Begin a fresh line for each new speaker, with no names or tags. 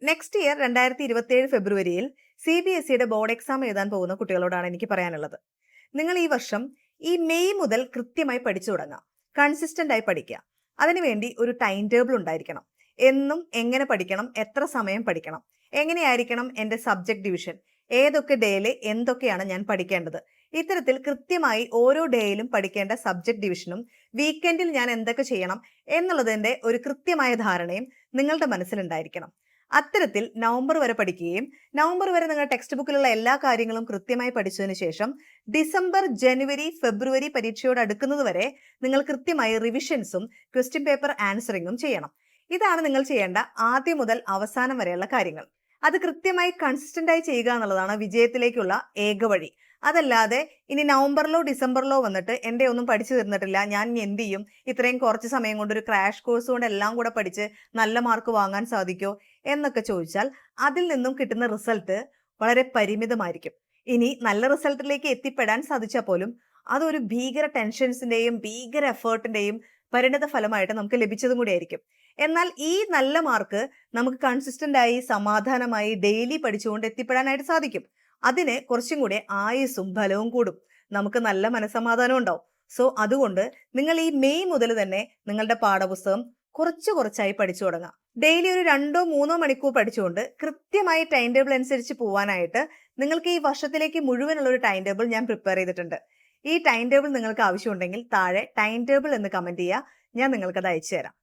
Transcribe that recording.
Next year 2027 ഫെബ്രുവരിയിൽ CBSEയുടെ board exam എഴുതാൻ പോകുന്ന കുട്ടികളോടാണ് എനിക്ക് പറയാനുള്ളത്. നിങ്ങൾ ഈ വർഷം ഈ മെയ് മുതൽ കൃത്യമായി പഠിച്ചു തുടങ്ങുക. കൺസിസ്റ്റന്റ് ആയി പഠിക്കുക. അതിനുവേണ്ടി ഒരു ടൈം ടേബിൾ ഉണ്ടായിരിക്കണം. എന്നും എങ്ങനെ പഠിക്കണം, എത്ര സമയം പഠിക്കണം, എങ്ങനെയായിരിക്കണം എൻ്റെ സബ്ജക്ട് ഡിവിഷൻ, ഏതൊക്കെ ഡേയിൽ എന്തൊക്കെയാണ് ഞാൻ പഠിക്കേണ്ടത്, ഇത്തരത്തിൽ കൃത്യമായി ഓരോ ഡേയിലും പഠിക്കേണ്ട സബ്ജക്ട് ഡിവിഷനും വീക്കെൻഡിൽ ഞാൻ എന്തൊക്കെ ചെയ്യണം എന്നുള്ളതിൻ്റെ ഒരു കൃത്യമായ ധാരണയും നിങ്ങളുടെ മനസ്സിലുണ്ടായിരിക്കണം. അത്തരത്തിൽ നവംബർ വരെ പഠിക്കുകയും നവംബർ വരെ നിങ്ങൾ ടെക്സ്റ്റ് ബുക്കിലുള്ള എല്ലാ കാര്യങ്ങളും കൃത്യമായി പഠിച്ചതിന് ശേഷം ഡിസംബർ, ജനുവരി, ഫെബ്രുവരി പരീക്ഷയോട് അടുക്കുന്നത് വരെ നിങ്ങൾ കൃത്യമായി റിവിഷൻസും ക്വസ്റ്റ്യൻ പേപ്പർ ആൻസറിങ്ങും ചെയ്യണം. ഇതാണ് നിങ്ങൾ ചെയ്യേണ്ട ആദ്യം മുതൽ അവസാനം വരെയുള്ള കാര്യങ്ങൾ. അത് കൃത്യമായി കൺസിസ്റ്റന്റ് ആയി ചെയ്യുക എന്നുള്ളതാണ് വിജയത്തിലേക്കുള്ള ഏക വഴി. അതല്ലാതെ ഇനി നവംബറിലോ ഡിസംബറിലോ വന്നിട്ട് എൻ്റെ ഒന്നും പഠിച്ചു തീർന്നിട്ടില്ല, ഞാൻ ഇനി എന്ത് ചെയ്യും, ഇത്രയും കുറച്ച് സമയം കൊണ്ട് ഒരു ക്രാഷ് കോഴ്സ് കൊണ്ട് എല്ലാം കൂടെ പഠിച്ച് നല്ല മാർക്ക് വാങ്ങാൻ സാധിക്കോ എന്നൊക്കെ ചോദിച്ചാൽ അതിൽ നിന്നും കിട്ടുന്ന റിസൾട്ട് വളരെ പരിമിതമായിരിക്കും. ഇനി നല്ല റിസൾട്ടിലേക്ക് എത്തിപ്പെടാൻ സാധിച്ചാൽ പോലും അതൊരു ഭീകര ടെൻഷൻസിന്റെയും ഭീകര എഫേർട്ടിന്റെയും പരിണത ഫലമായിട്ട് നമുക്ക് ലഭിച്ചതും കൂടി ആയിരിക്കും. എന്നാൽ ഈ നല്ല മാർക്ക് നമുക്ക് കൺസിസ്റ്റന്റ് ആയി സമാധാനമായി ഡെയിലി പഠിച്ചുകൊണ്ട് എത്തിപ്പെടാനായിട്ട് സാധിക്കും. അതിന് കുറച്ചും കൂടെ ആയുസ്സും ബലവും കൂടും, നമുക്ക് നല്ല മനസ്സമാധാനം ഉണ്ടാവും. സോ അതുകൊണ്ട് നിങ്ങൾ ഈ മെയ് മുതൽ തന്നെ നിങ്ങളുടെ പാഠപുസ്തകം കുറച്ചായി പഠിച്ചു തുടങ്ങാം. ഡെയിലി ഒരു 2-3 മണിക്കൂർ പഠിച്ചുകൊണ്ട് കൃത്യമായി ടൈം ടേബിൾ അനുസരിച്ച് പോകാനായിട്ട് നിങ്ങൾക്ക് ഈ വർഷത്തിലേക്ക് മുഴുവനുള്ള ഒരു ടൈം ടേബിൾ ഞാൻ പ്രിപ്പയർ ചെയ്തിട്ടുണ്ട്. ഈ ടൈം ടേബിൾ നിങ്ങൾക്ക് ആവശ്യമുണ്ടെങ്കിൽ താഴെ ടൈം ടേബിൾ എന്ന് കമന്റ് ചെയ്യുക, ഞാൻ നിങ്ങൾക്കത് അയച്ചു തരാം.